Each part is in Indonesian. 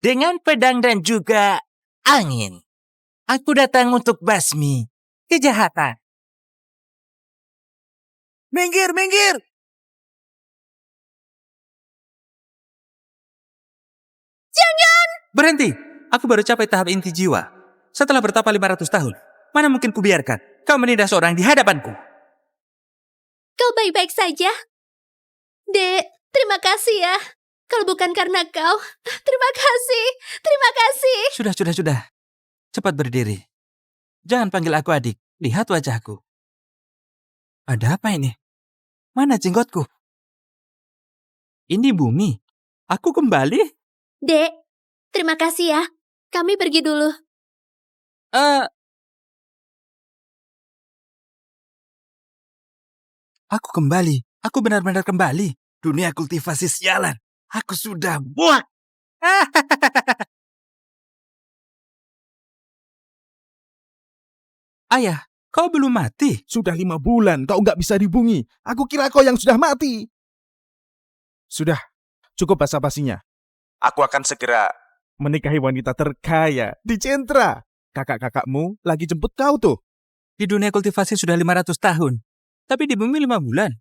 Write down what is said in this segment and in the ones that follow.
dengan pedang dan juga angin. Aku datang untuk basmi kejahatan. Minggir, minggir! Jangan! Berhenti! Aku baru capai tahap inti jiwa. Setelah bertapa 500 tahun, mana mungkin kubiarkan kau menindas seorang di hadapanku? Kau baik-baik saja? Dek, terima kasih ya. Kalau bukan karena kau, terima kasih. Terima kasih. Sudah. Cepat berdiri. Jangan panggil aku adik. Lihat wajahku. Ada apa ini? Mana jenggotku? Ini bumi. Aku kembali? Dek, terima kasih ya. Kami pergi dulu. Aku kembali. Aku benar-benar kembali. Dunia kultivasi sialan. Aku sudah buak. Ayah, kau belum mati? Sudah 5 bulan kau nggak bisa dihubungi. Aku kira kau yang sudah mati. Sudah, cukup basa-basinya. Aku akan segera menikahi wanita terkaya di Centra. Kakak-kakakmu lagi jemput kau tuh. Di dunia kultivasi sudah 500 tahun. Tapi di bumi 5 bulan.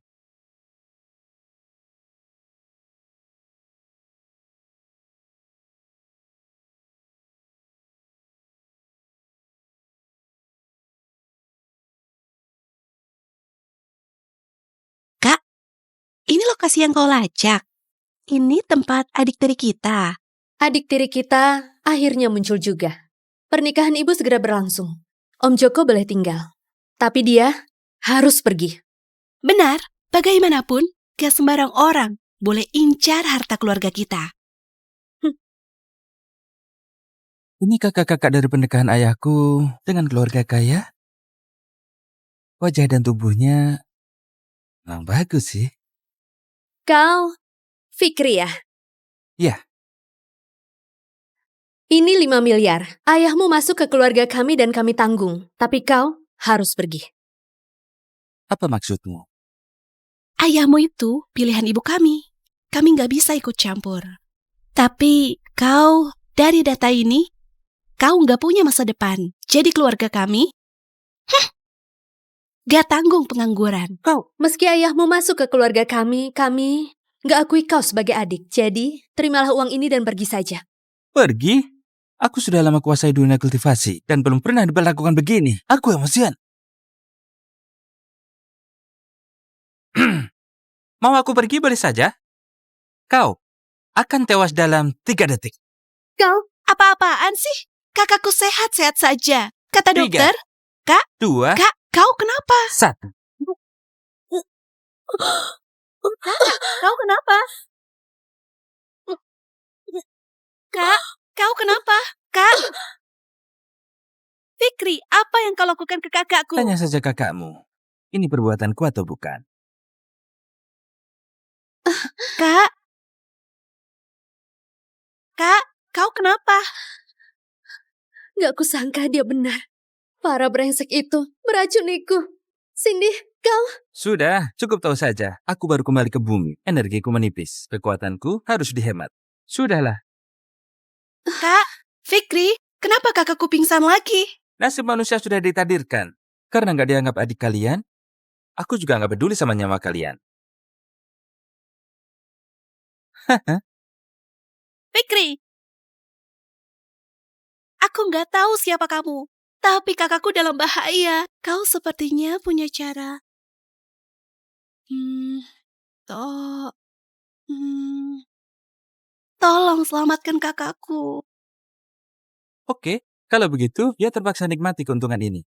Kak, ini lokasi yang kau lacak. Ini tempat adik tiri kita. Adik tiri kita akhirnya muncul juga. Pernikahan ibu segera berlangsung. Om Joko boleh tinggal. Tapi dia harus pergi. Benar, bagaimanapun, gak sembarang orang boleh incar harta keluarga kita. Ini kakak-kakak dari pernikahan ayahku dengan keluarga kaya. Wajah dan tubuhnya memang bagus sih. Kau, Fikri ya? Ya. Ini 5 miliar. Ayahmu masuk ke keluarga kami dan kami tanggung. Tapi kau harus pergi. Apa maksudmu? Ayahmu itu pilihan ibu kami. Kami gak bisa ikut campur. Tapi kau, dari data ini, kau gak punya masa depan. Jadi keluarga kami, gak tanggung pengangguran. Kau, meski ayahmu masuk ke keluarga kami gak akui kau sebagai adik. Jadi, terimalah uang ini dan pergi saja. Pergi? Aku sudah lama kuasai dunia kultivasi dan belum pernah diperlakukan begini. Aku emosian. Mau aku pergi boleh saja? Kau akan tewas dalam 3 detik. Kau, apa-apaan sih? Kakakku sehat-sehat saja. Kata 3, dokter. Kak, 2, Kak, kau kenapa? 1. Kau kenapa? Kak, kau kenapa? Kak? Fikri, apa yang kau lakukan ke kakakku? Tanya saja kakakmu. Ini perbuatanku atau bukan? Kak? Kak, kau kenapa? Gak kusangka dia benar. Para brengsek itu meracuniku. Cindy, kau... Sudah, cukup tahu saja. Aku baru kembali ke bumi. Energiku menipis. Kekuatanku harus dihemat. Sudahlah. Kak, Fikri, kenapa kakakku pingsan lagi? Nasib manusia sudah ditakdirkan. Karena nggak dianggap adik kalian, aku juga nggak peduli sama nyawa kalian. Fikri, aku nggak tahu siapa kamu. Tapi kakakku dalam bahaya. Kau sepertinya punya cara. Tolong selamatkan kakakku. Oke, kalau begitu, dia terpaksa nikmati keuntungan ini.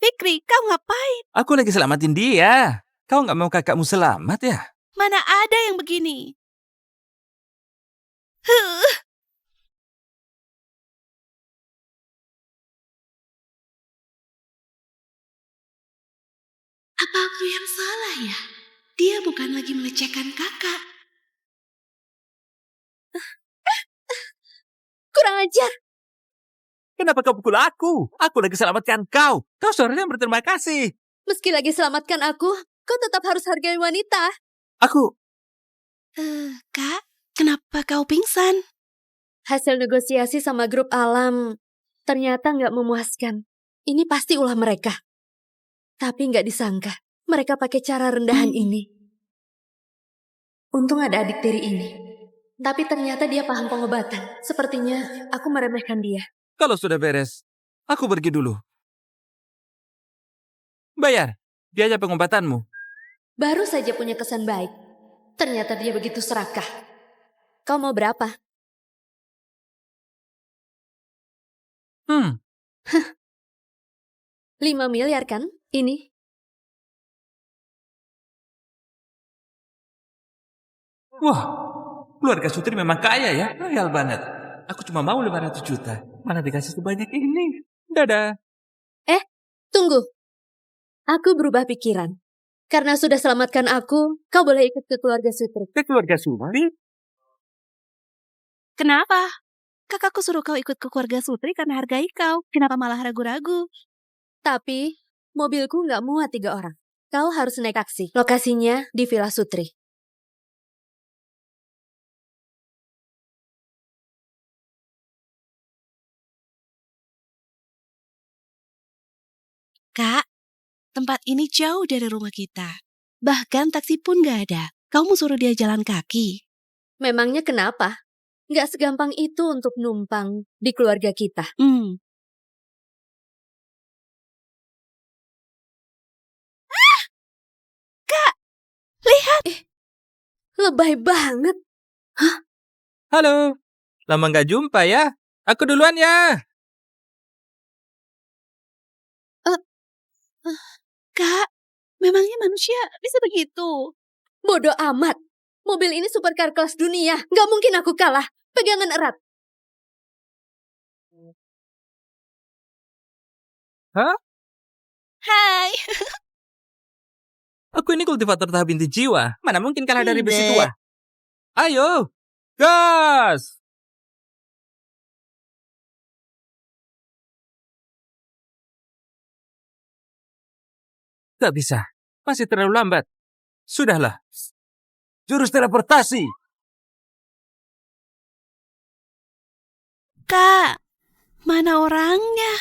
Fikri, kau ngapain? Aku lagi selamatin dia. Kau nggak mau kakakmu selamat ya? Mana ada yang begini? Apa aku yang salah ya? Dia bukan lagi melecehkan kakak. Kurang ajar. Kenapa kau pukul aku? Aku lagi selamatkan kau. Kau seharusnya berterima kasih. Meski lagi selamatkan aku, Kau tetap harus hargai wanita. Aku... Kak, kenapa kau pingsan? Hasil negosiasi sama grup alam ternyata nggak memuaskan. Ini pasti ulah mereka. Tapi nggak disangka, mereka pakai cara rendahan ini. Untung ada adik tiri ini. Tapi ternyata dia paham pengobatan. Sepertinya aku meremehkan dia. Kalau sudah beres, aku pergi dulu. Bayar biaya pengobatanmu. Baru saja punya kesan baik. Ternyata dia begitu serakah. Kau mau berapa? 5 miliar kan? Ini. Wah, keluarga Sutri memang kaya ya. Royal banget. Aku cuma mau 500 juta. Mana dikasih sebanyak ini? Dadah. Tunggu. Aku berubah pikiran. Karena sudah selamatkan aku, kau boleh ikut ke keluarga Sutri. Ke keluarga Sutri? Kenapa? Kakakku suruh kau ikut ke keluarga Sutri karena hargai kau. Kenapa malah ragu-ragu? Tapi, mobilku nggak muat 3 orang. Kau harus naik taksi. Lokasinya di Villa Sutri. Kak, tempat ini jauh dari rumah kita. Bahkan taksi pun gak ada. Kau mau suruh dia jalan kaki? Memangnya kenapa? Nggak segampang itu untuk numpang di keluarga kita. Kak, lihat! Lebay banget. Halo. Lama nggak jumpa ya. Aku duluan ya. Kak, memangnya manusia bisa begitu? Bodoh amat. Mobil ini supercar kelas dunia. Nggak mungkin aku kalah. Pegangan erat. Hah? Hai! Aku ini kultivator tahap inti jiwa. Mana mungkin kalah dari besi Tidak. tua? Ayo, gas! Gak bisa. Masih terlalu lambat. Sudahlah. Jurus teleportasi. Kak, mana orangnya?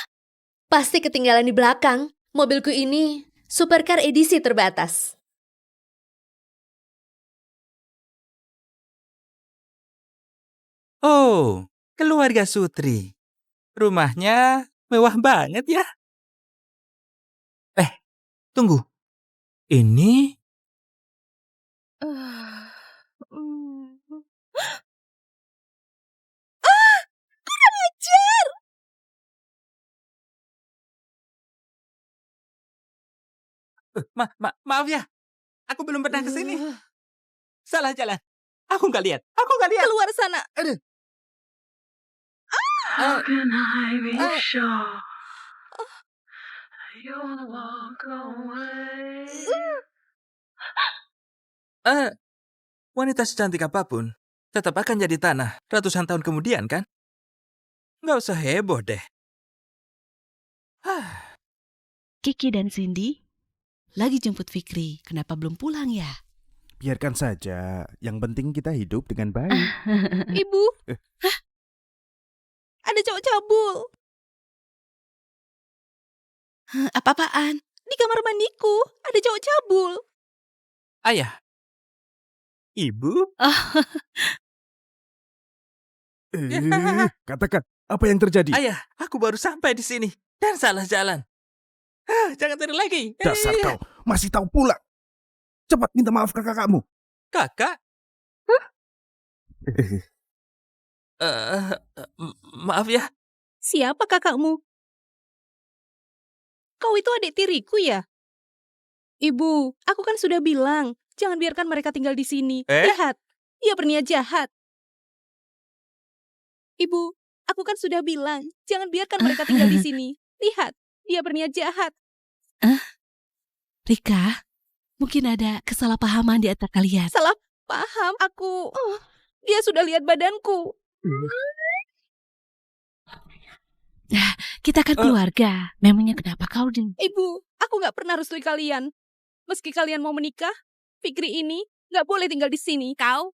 Pasti ketinggalan di belakang. Mobilku ini supercar edisi terbatas. Oh, keluarga Sutri. Rumahnya mewah banget ya. Tunggu. Ini... maaf ya. Aku belum pernah ke sini. Salah jalan. Aku nggak lihat. Keluar sana. How can I be sure you'll walk away? Wanita secantik apapun tetap akan jadi tanah ratusan tahun kemudian kan? Nggak usah heboh deh. Kiki dan Cindy lagi jemput Fikri. Kenapa belum pulang ya? Biarkan saja. Yang penting kita hidup dengan baik. Ibu. Ada cowok cabul. Apa-apaan? Di kamar mandiku. Ada cowok cabul. Ayah. Ibu? Katakan, apa yang terjadi? Ayah, aku baru sampai di sini dan salah jalan. Jangan tiru lagi. Dasar kau, masih tahu pula. Cepat minta maaf ke kakakmu. Kakak? Maaf ya. Siapa kakakmu? Kau itu adik tiriku ya? Ibu, aku kan sudah bilang, jangan biarkan mereka tinggal di sini. Lihat, ia berniat jahat. Ibu, aku kan sudah bilang, jangan biarkan mereka tinggal di sini. Lihat, dia berniat jahat. Rika, mungkin ada kesalahpahaman di antara kalian. Salah paham, dia sudah lihat badanku. Kita kan keluarga. Memangnya kenapa kau Ibu, aku nggak pernah restui kalian. Meski kalian mau menikah, Fikri ini nggak boleh tinggal di sini. Kau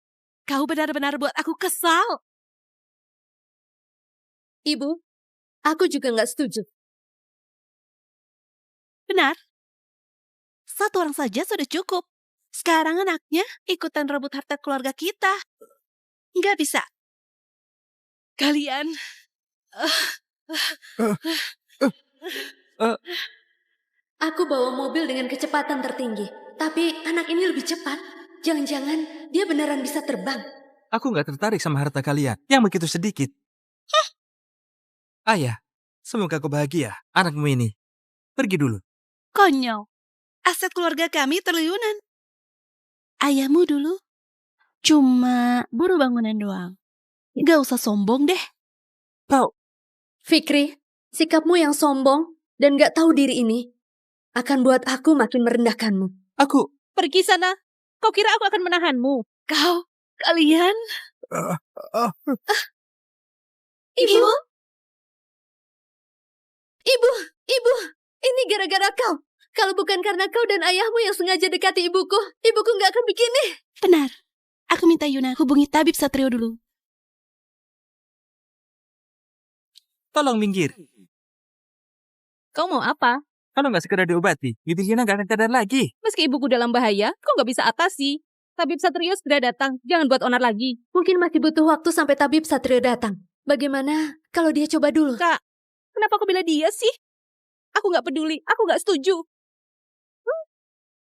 benar-benar buat aku kesal. Ibu, aku juga nggak setuju. Benar. Satu orang saja sudah cukup. Sekarang anaknya ikutan rebut harta keluarga kita. Nggak bisa. Kalian... Aku bawa mobil dengan kecepatan tertinggi. Tapi anak ini lebih cepat. Jangan-jangan dia beneran bisa terbang. Aku nggak tertarik sama harta kalian yang begitu sedikit. Ayah, semoga kau bahagia. Anakmu ini. Pergi dulu. Konyol. Aset keluarga kami triliunan. Ayahmu dulu cuma buruh bangunan doang. Gak usah sombong deh. Kau, Fikri, sikapmu yang sombong dan gak tahu diri ini akan buat aku makin merendahkanmu. aku... Pergi sana. Kau kira aku akan menahanmu? Kalian... Ibu? Ibu, ini gara-gara kau. Kalau bukan karena kau dan ayahmu yang sengaja dekati ibuku gak akan begini. Benar. Aku minta Yuna hubungi tabib Satrio dulu. Tolong minggir. Kau mau apa? Kalau nggak segera diobati, Bibi Gina nggak akan sadar lagi. Meski ibuku dalam bahaya, kau nggak bisa atasi. Tabib Satrio segera datang. Jangan buat onar lagi. Mungkin masih butuh waktu sampai tabib Satrio datang. Bagaimana kalau dia coba dulu? Kak, kenapa kau bela dia sih? Aku nggak peduli. Aku nggak setuju.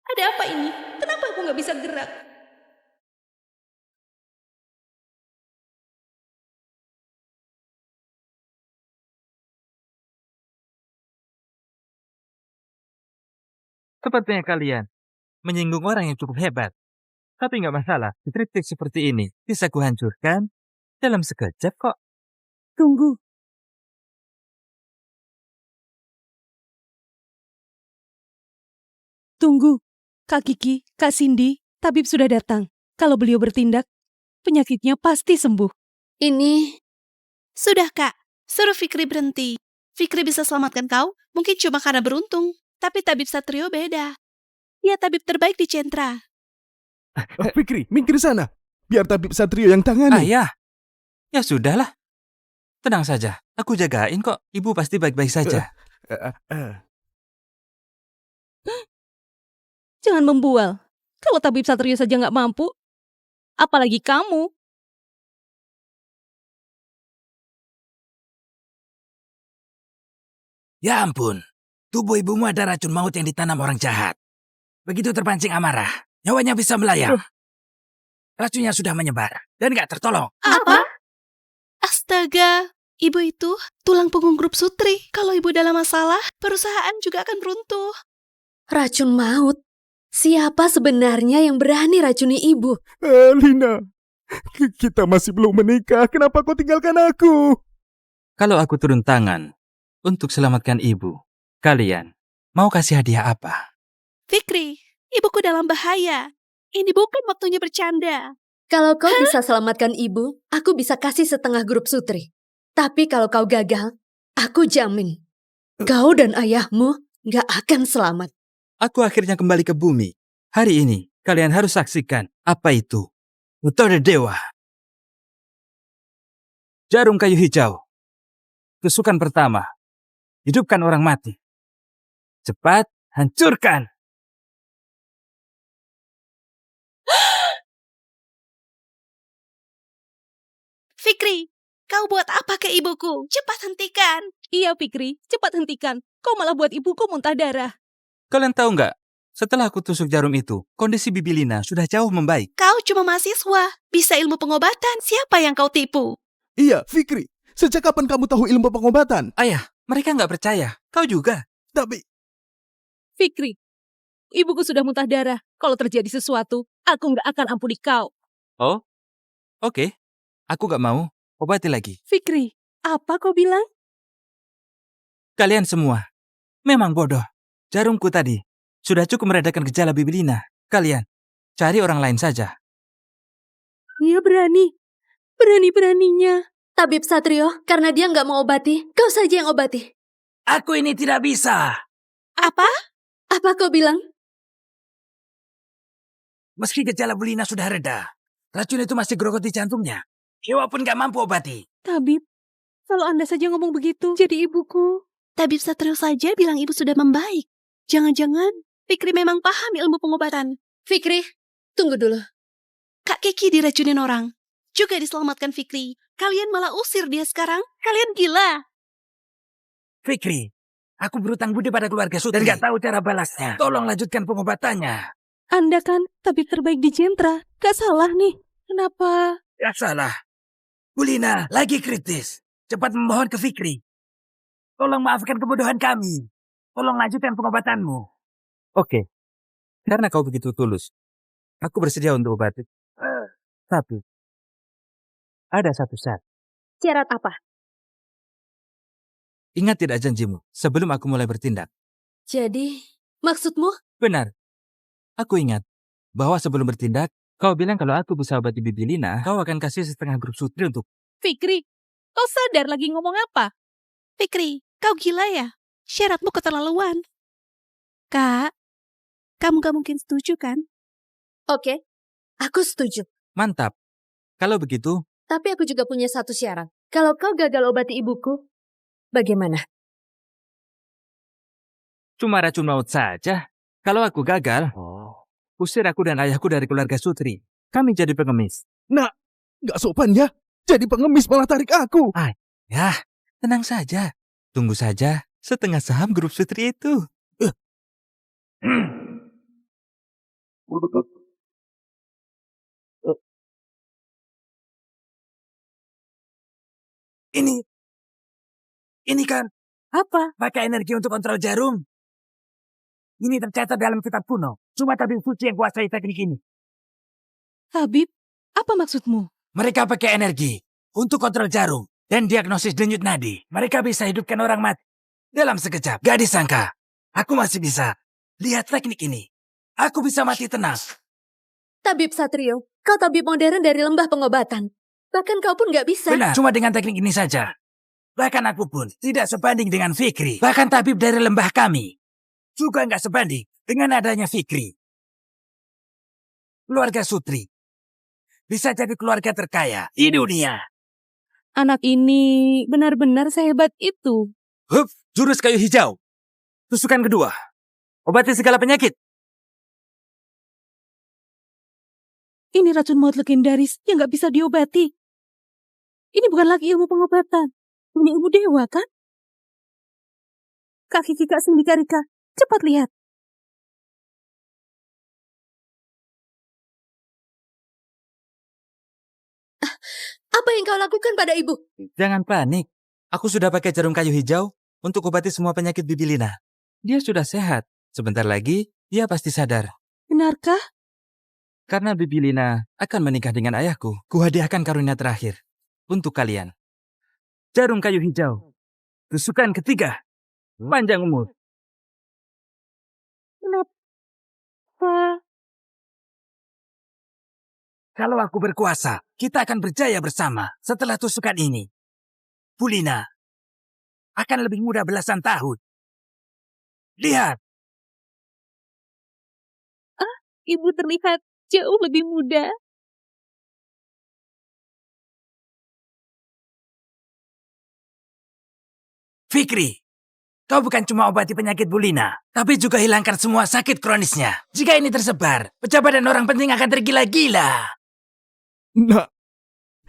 Ada apa ini? Kenapa aku nggak bisa gerak? Sepertinya kalian menyinggung orang yang cukup hebat. Tapi nggak masalah, di trik seperti ini bisa kuhancurkan dalam sekejap kok. Tunggu. Tunggu. Kak Kiki, Kak Cindy, tabib sudah datang. Kalau beliau bertindak, penyakitnya pasti sembuh. Ini Sudah, Kak. Suruh Fikri berhenti. Fikri bisa selamatkan kau, mungkin cuma karena beruntung. Tapi tabib Satrio beda. Dia tabib terbaik di Centra. Fikri, minggir sana. Biar tabib Satrio yang tangani. Ayah, ya sudahlah. Tenang saja, aku jagain kok. Ibu pasti baik-baik saja. Jangan membual. Kalau tabib Satrio saja nggak mampu, apalagi kamu. Ya ampun, tubuh ibumu ada racun maut yang ditanam orang jahat. Begitu terpancing amarah, nyawanya bisa melayang. Racunnya sudah menyebar dan gak tertolong. Apa? Astaga, ibu itu tulang punggung grup Sutri. Kalau ibu dalam masalah, perusahaan juga akan runtuh. racun maut. Siapa sebenarnya yang berani racuni ibu? Lina, kita masih belum menikah. Kenapa kau tinggalkan aku? Kalau aku turun tangan untuk selamatkan ibu, kalian mau kasih hadiah apa? Fikri, ibuku dalam bahaya. Ini bukan waktunya bercanda. Kalau kau bisa selamatkan ibu, aku bisa kasih setengah grup Sutri. Tapi kalau kau gagal, aku jamin kau dan ayahmu gak akan selamat. Aku akhirnya kembali ke bumi. Hari ini, kalian harus saksikan apa itu metode dewa. Jarum kayu hijau. Tusukan pertama. Hidupkan orang mati. Cepat, hancurkan. Fikri, kau buat apa ke ibuku? Cepat hentikan. Iya, Fikri, cepat hentikan. Kau malah buat ibuku muntah darah. Kalian tahu nggak? Setelah aku tusuk jarum itu, kondisi Bibi Lina sudah jauh membaik. Kau cuma mahasiswa, bisa ilmu pengobatan. Siapa yang kau tipu? Iya, Fikri. Sejak kapan kamu tahu ilmu pengobatan? Ayah, mereka nggak percaya. Kau juga. Tapi, Fikri, ibuku sudah muntah darah. Kalau terjadi sesuatu, aku nggak akan ampuni kau. Oh, oke. Aku nggak mau. Obati lagi. Fikri, apa kau bilang? Kalian semua memang bodoh. Jarumku tadi sudah cukup meredakan gejala Bibi Lina. Kalian cari orang lain saja. Dia berani. Berani-beraninya. Tabib Satrio, karena dia nggak mau obati, kau saja yang obati. Aku ini tidak bisa. Apa? Apa kau bilang? Meski gejala Bulina sudah reda, racun itu masih grogoti jantungnya. Dewa pun gak mampu obati. Tabib, kalau Anda saja ngomong begitu, jadi ibuku. Tabib Satrio saja bilang ibu sudah membaik. Jangan-jangan Fikri memang paham ilmu pengobatan. Fikri, tunggu dulu. Kak Kiki diracunin orang. Juga diselamatkan Fikri. Kalian malah usir dia sekarang. Kalian gila. Fikri, aku berutang budi pada keluarga Sutri dan gak tahu cara balasnya. Tolong lanjutkan pengobatannya. Anda kan tabib terbaik di Jentra. Gak salah nih. Kenapa? Gak salah. Bulina lagi kritis. Cepat memohon ke Fikri. Tolong maafkan kebodohan kami. Tolong lanjutkan pengobatanmu. Oke, karena kau begitu tulus, aku bersedia untuk obati. Tapi, ada satu syarat. Syarat apa? Ingat tidak janjimu sebelum aku mulai bertindak? Jadi, maksudmu? Benar. Aku ingat bahwa sebelum bertindak, kau bilang kalau aku bisa obati Bibi Lina, kau akan kasih setengah grup Sutri untuk... Fikri, kau sadar lagi ngomong apa? Fikri, kau gila ya? Syaratmu keterlaluan. Kak, kamu gak mungkin setuju kan? Oke, aku setuju. Mantap. Kalau begitu, Tapi aku juga punya satu syarat. Kalau kau gagal obati ibuku, bagaimana? cuma racun maut saja. Kalau aku gagal, usir aku dan ayahku dari keluarga Sutri. Kami jadi pengemis. Gak sopan ya. Jadi pengemis malah tarik aku. Ya, tenang saja. Tunggu saja setengah saham grup Sutri itu. Ini kan Apa? pakai energi untuk kontrol jarum. Ini tercatat dalam kitab kuno. Cuma tabib suci yang kuasai teknik ini. Tabib, apa maksudmu? Mereka pakai energi untuk kontrol jarum dan diagnosis denyut nadi. Mereka bisa hidupkan orang mati dalam sekejap. Gak disangka, aku masih bisa. Lihat teknik ini. Aku bisa mati tenang. Tabib Satrio, kau tabib modern dari lembah pengobatan. Bahkan kau pun gak bisa. Benar, cuma dengan teknik ini saja. Bahkan aku pun tidak sebanding dengan Fikri. Bahkan tabib dari lembah kami juga nggak sebanding dengan adanya Fikri. Keluarga Sutri bisa jadi keluarga terkaya di dunia. Anak ini benar-benar sehebat itu. Hup, jurus kayu hijau. Tusukan kedua. Obati segala penyakit. Ini racun maut legendaris yang gak bisa diobati. Ini bukan lagi ilmu pengobatan. Ini ilmu dewa, kan? Kak Kiki, Kak Cindy, Kak Rika, cepat lihat. Apa yang kau lakukan pada ibu? Jangan panik. Aku sudah pakai jarum kayu hijau untuk obati semua penyakit Bibi Lina. Dia sudah sehat. Sebentar lagi, dia pasti sadar. Benarkah? Karena Bibi Lina akan menikah dengan ayahku, kuhadiahkan karunia terakhir untuk kalian. Jarum kayu hijau. Tusukan ketiga. Panjang umur. Kenapa? Kalau aku berkuasa, kita akan berjaya bersama setelah tusukan ini. Bulina akan lebih muda belasan tahun. Lihat, Ibu terlihat jauh lebih muda. Fikri, kau bukan cuma obati penyakit Bulina, tapi juga hilangkan semua sakit kronisnya. Jika ini tersebar, pejabat dan orang penting akan tergila-gila. Nak,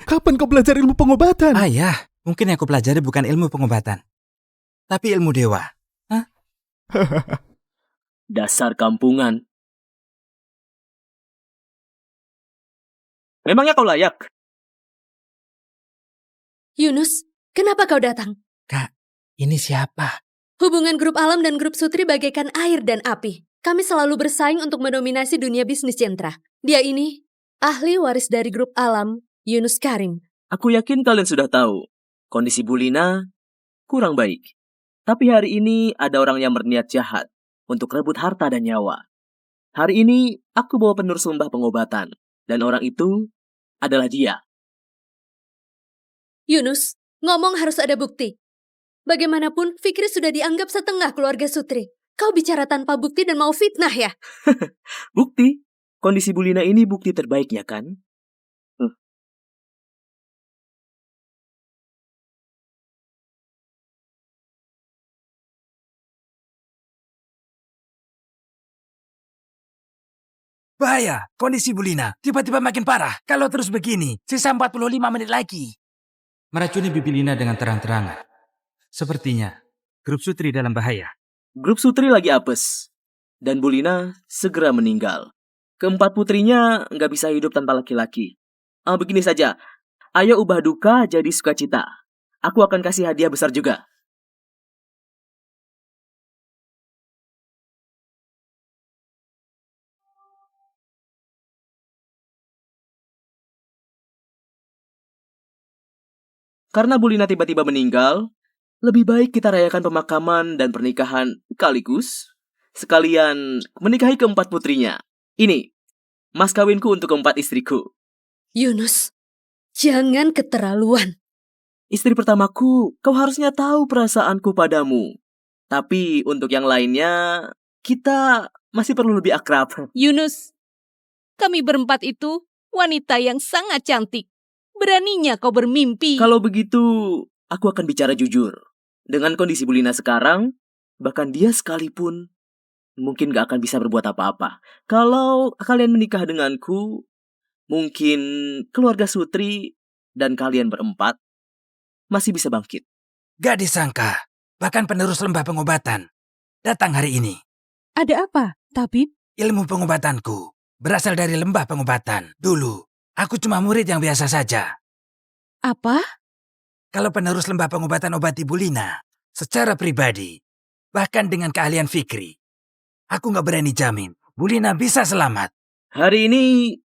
kapan kau belajar ilmu pengobatan? Ayah, mungkin yang aku pelajari bukan ilmu pengobatan, tapi ilmu dewa. Dasar kampungan. Memangnya kau layak? Yunus, kenapa kau datang? Kak, ini siapa? Hubungan grup alam dan grup Sutri bagaikan air dan api. Kami selalu bersaing untuk mendominasi dunia bisnis Jentra. Dia ini ahli waris dari grup alam, Yunus Karim. Aku yakin kalian sudah tahu. Kondisi Bulina kurang baik. Tapi hari ini ada orang yang berniat jahat untuk rebut harta dan nyawa. Hari ini aku bawa penerus lembah pengobatan. Dan orang itu adalah dia. Yunus, ngomong harus ada bukti. Bagaimanapun, Fikri sudah dianggap setengah keluarga Sutri. Kau bicara tanpa bukti dan mau fitnah ya? Bukti? kondisi Bulina ini bukti terbaiknya kan? Bahaya, kondisi Bulina tiba-tiba makin parah. Kalau terus begini, sisa 45 menit lagi. Meracuni Bibilina dengan terang-terangan. Sepertinya, grup Sutri dalam bahaya. Grup Sutri lagi apes. Dan Bulina segera meninggal. Keempat putrinya nggak bisa hidup tanpa laki-laki. Begini saja, ayo ubah duka jadi sukacita. Aku akan kasih hadiah besar juga. Karena Bulina tiba-tiba meninggal, lebih baik kita rayakan pemakaman dan pernikahan sekalian menikahi keempat putrinya. Ini, mas kawinku untuk keempat istriku. Yunus, jangan keterlaluan. Istri pertamaku, kau harusnya tahu perasaanku padamu. Tapi untuk yang lainnya, kita masih perlu lebih akrab. Yunus, kami berempat itu wanita yang sangat cantik. Beraninya kau bermimpi. Kalau begitu, aku akan bicara jujur. Dengan kondisi Bulina sekarang, bahkan dia sekalipun mungkin gak akan bisa berbuat apa-apa. Kalau kalian menikah denganku, mungkin keluarga Sutri dan kalian berempat masih bisa bangkit. Gak disangka, bahkan penerus lembah pengobatan datang hari ini. Ada apa, tabib? Ilmu pengobatanku berasal dari lembah pengobatan. Dulu, aku cuma murid yang biasa saja. Apa? Kalau penerus lembah pengobatan obati Bulina, secara pribadi, bahkan dengan keahlian Fikri, aku gak berani jamin Bulina bisa selamat. Hari ini,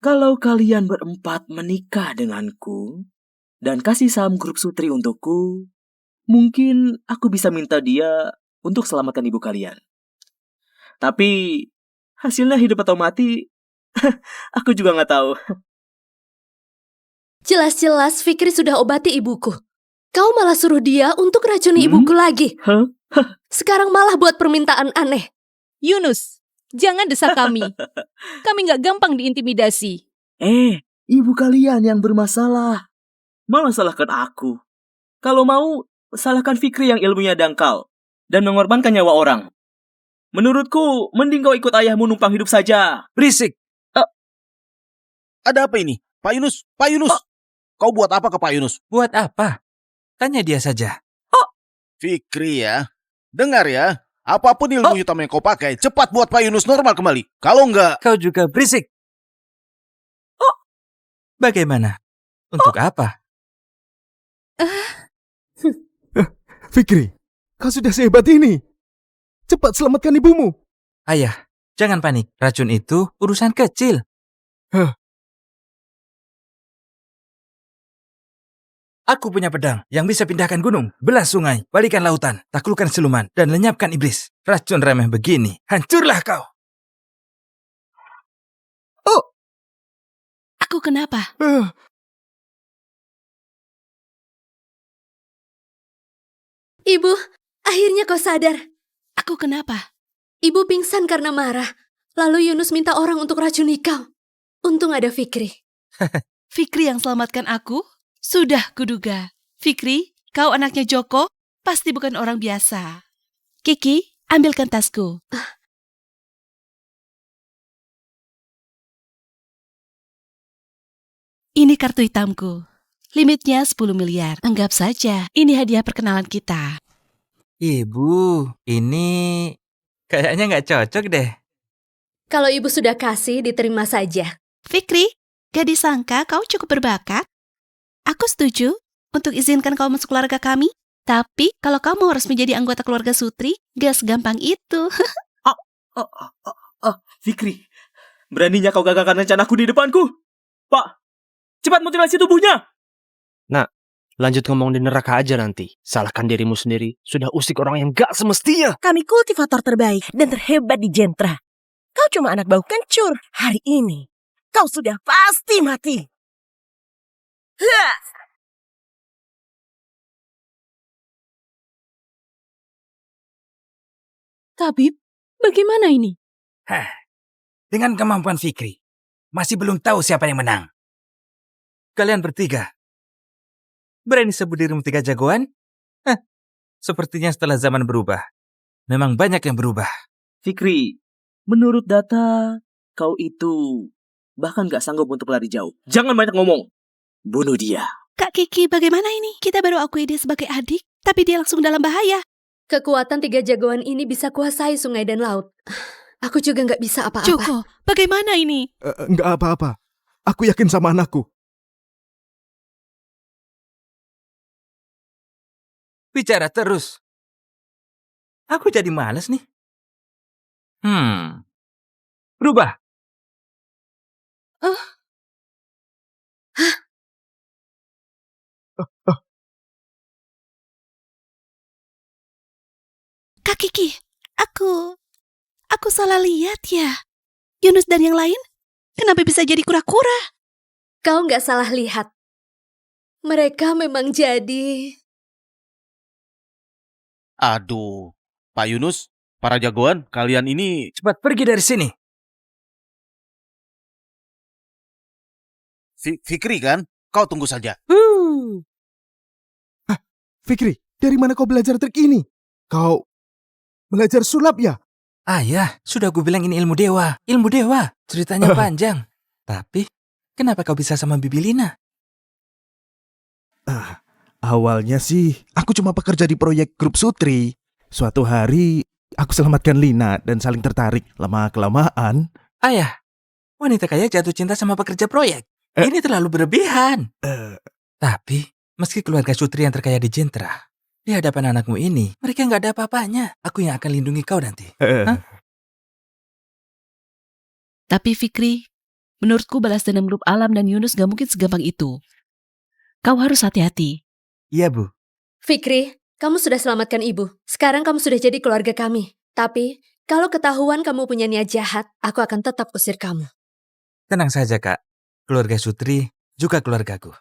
kalau kalian berempat menikah denganku dan kasih saham grup Sutri untukku, mungkin aku bisa minta dia untuk selamatkan ibu kalian. Tapi hasilnya hidup atau mati, aku juga gak tahu. Jelas-jelas Fikri sudah obati ibuku. Kau malah suruh dia untuk racuni ibuku lagi. Sekarang malah buat permintaan aneh. Yunus, jangan desak kami. Kami nggak gampang diintimidasi. Ibu kalian yang bermasalah. Malah salahkan aku. Kalau mau, salahkan Fikri yang ilmunya dangkal dan mengorbankan nyawa orang. Menurutku, mending kau ikut ayahmu numpang hidup saja. Berisik! Ada apa ini? Pak Yunus, Pak Yunus. Kau buat apa ke Pak Yunus? Buat apa? Tanya dia saja. Fikri ya. Dengar ya. Apapun ilmu hitam yang kau pakai, cepat buat Pak Yunus normal kembali. Kalau enggak... Kau juga berisik! Bagaimana? Untuk apa? Fikri, kau sudah sehebat ini. Cepat selamatkan ibumu. Ayah, jangan panik. Racun itu urusan kecil. Aku punya pedang yang bisa pindahkan gunung, belah sungai, balikan lautan, taklukkan siluman, dan lenyapkan iblis. Racun remeh begini, hancurlah kau! Aku kenapa? Ibu, akhirnya kau sadar. Aku kenapa? Ibu pingsan karena marah. Lalu Yunus minta orang untuk racuni kau. Untung ada Fikri. Fikri yang selamatkan aku? Sudah kuduga. Fikri, kau anaknya Joko, pasti bukan orang biasa. Kiki, ambilkan tasku. Ini kartu hitamku. Limitnya 10 miliar. Anggap saja ini hadiah perkenalan kita. Ibu, ini kayaknya nggak cocok deh. Kalau ibu sudah kasih, diterima saja. Fikri, gak disangka kau cukup berbakat. Aku setuju untuk izinkan kau masuk keluarga kami. Tapi kalau kamu harus menjadi anggota keluarga Sutri, gak segampang itu. Fikri, beraninya kau gagalkan rencanaku di depanku. Pak, cepat mutilasi tubuhnya. Lanjut ngomong di neraka aja nanti. Salahkan dirimu sendiri. Sudah usik orang yang gak semestinya. Kami kultivator terbaik dan terhebat di Jentra. Kau cuma anak bau kencur. Hari ini, kau sudah pasti mati. Tabib, bagaimana ini? Dengan kemampuan Fikri, masih belum tahu siapa yang menang. Kalian bertiga. Berani sebut dirimu 3 jagoan? Hah, sepertinya setelah zaman berubah. Memang banyak yang berubah. Fikri, menurut data, kau itu bahkan gak sanggup untuk lari jauh. Jangan banyak ngomong. Bunuh dia. Kak Kiki, bagaimana ini? Kita baru akui dia sebagai adik, tapi dia langsung dalam bahaya. Kekuatan 3 jagoan ini bisa kuasai sungai dan laut. Aku juga nggak bisa apa-apa. Joko, bagaimana ini? Nggak apa-apa. Aku yakin sama anakku. Bicara terus. Aku jadi males nih. Berubah. Kak Kiki, aku salah lihat ya. Yunus dan yang lain, kenapa bisa jadi kura-kura? Kau nggak salah lihat. Mereka memang jadi... Aduh, Pak Yunus, para jagoan, kalian ini... Cepat pergi dari sini. Fikri kan? Kau tunggu saja. Fikri, dari mana kau belajar trik ini? Kau belajar sulap ya? Ayah, sudah gue bilang ini ilmu dewa. Ilmu dewa. Ceritanya panjang. Tapi, kenapa kau bisa sama Bibi Lina? Awalnya sih, aku cuma bekerja di proyek grup Sutri. Suatu hari, aku selamatkan Lina dan saling tertarik. Lama-kelamaan... Ayah, wanita kaya jatuh cinta sama pekerja proyek. Ini terlalu berlebihan. Tapi, meski keluarga Sutri yang terkaya di Jentra, di hadapan anakmu ini, mereka nggak ada apa-apanya. Aku yang akan lindungi kau nanti. Tapi Fikri, menurutku balas dendam grup Alam dan Yunus gak mungkin segampang itu. Kau harus hati-hati. Iya, Bu. Fikri, kamu sudah selamatkan ibu. Sekarang kamu sudah jadi keluarga kami. Tapi, kalau ketahuan kamu punya niat jahat, aku akan tetap usir kamu. Tenang saja, Kak. Keluarga Sutri juga keluargaku.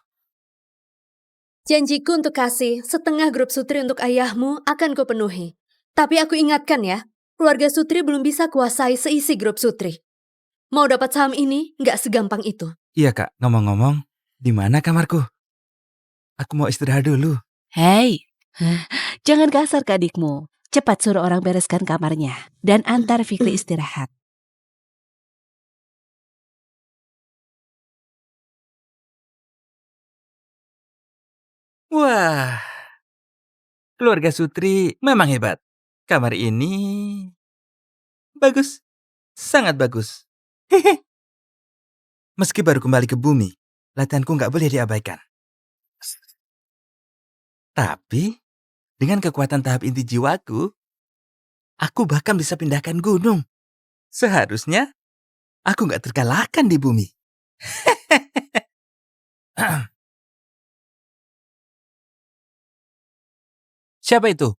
Janjiku untuk kasih setengah grup Sutri untuk ayahmu akan kupenuhi. Tapi aku ingatkan ya, keluarga Sutri belum bisa kuasai seisi grup Sutri. Mau dapat saham ini, nggak segampang itu. Iya, Kak. Ngomong-ngomong, di mana kamarku? Aku mau istirahat dulu. Hei, jangan kasar ke adikmu. Cepat suruh orang bereskan kamarnya dan antar Fikri istirahat. Wah, keluarga Sutri memang hebat. Kamar ini bagus, sangat bagus. Hehe. Meski baru kembali ke bumi, latihanku nggak boleh diabaikan. Tapi, dengan kekuatan tahap inti jiwaku, aku bahkan bisa pindahkan gunung. Seharusnya, aku nggak terkalahkan di bumi. Siapa itu?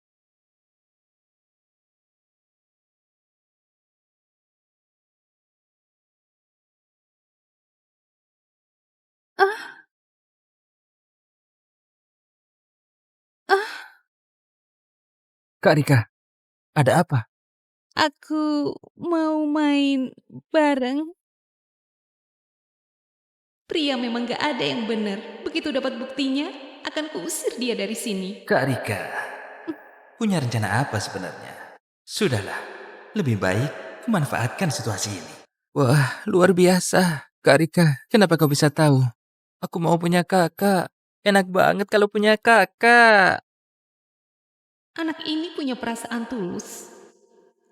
Kak Rika, ada apa? Aku mau main bareng. Pria memang gak ada yang benar. Begitu dapat buktinya, akan kuusir dia dari sini. Kak Rika, punya rencana apa sebenarnya? Sudahlah, lebih baik memanfaatkan situasi ini. Wah, luar biasa. Kak Rika, kenapa kau bisa tahu? Aku mau punya kakak. Enak banget kalau punya kakak. Anak ini punya perasaan tulus.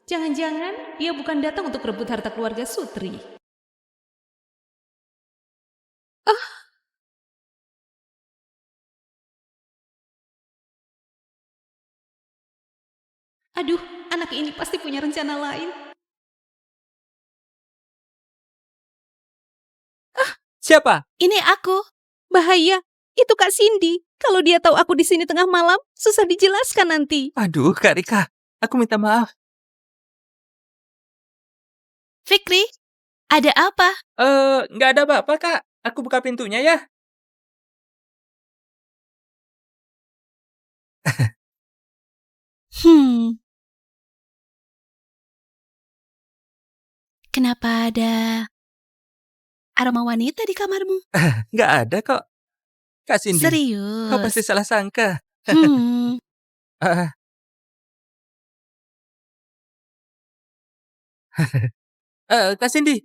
Jangan-jangan dia bukan datang untuk rebut harta keluarga Sutri. Aduh, anak ini pasti punya rencana lain. Siapa? Ini aku. Bahaya. Itu Kak Cindy. Kalau dia tahu aku di sini tengah malam, susah dijelaskan nanti. Aduh, Kak Rika, aku minta maaf. Fikri, ada apa? Nggak ada apa-apa, Kak. Aku buka pintunya ya. Kenapa aroma wanita di kamarmu. Nggak ada kok. Kak Cindy, Serius. kau pasti salah sangka. Hmm. Ah. Kak Cindy.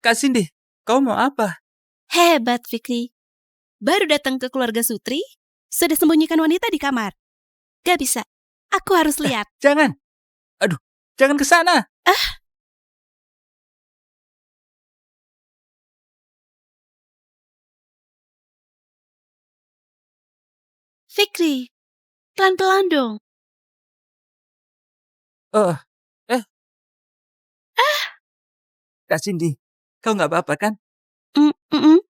Kak Cindy, kau mau apa? Hebat, Fikri. Baru datang ke keluarga Sutri, sudah sembunyikan wanita di kamar. Gak bisa. Aku harus lihat. Jangan. Aduh, jangan ke sana. Fikri, pelan-pelan dong. Kak Cindy, kau nggak apa-apa kan? Mm-mm.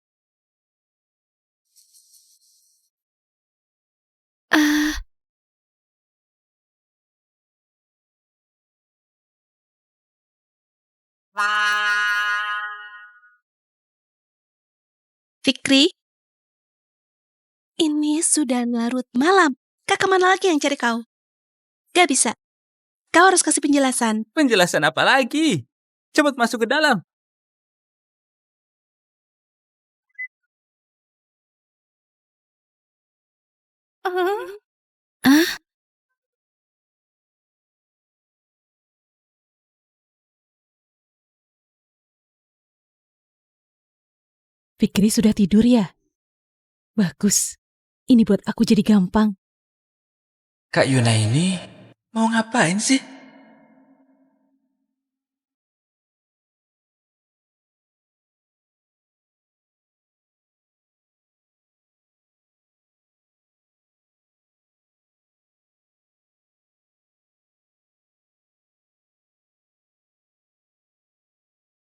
Ah, Fikri, ini sudah larut malam. Kak kemana lagi yang cari kau? Gak bisa. Kau harus kasih penjelasan. Penjelasan apa lagi? Cepat masuk ke dalam. Ah, Fikri sudah tidur ya? Bagus. Ini buat aku jadi gampang. Kak Yuna ini mau ngapain sih?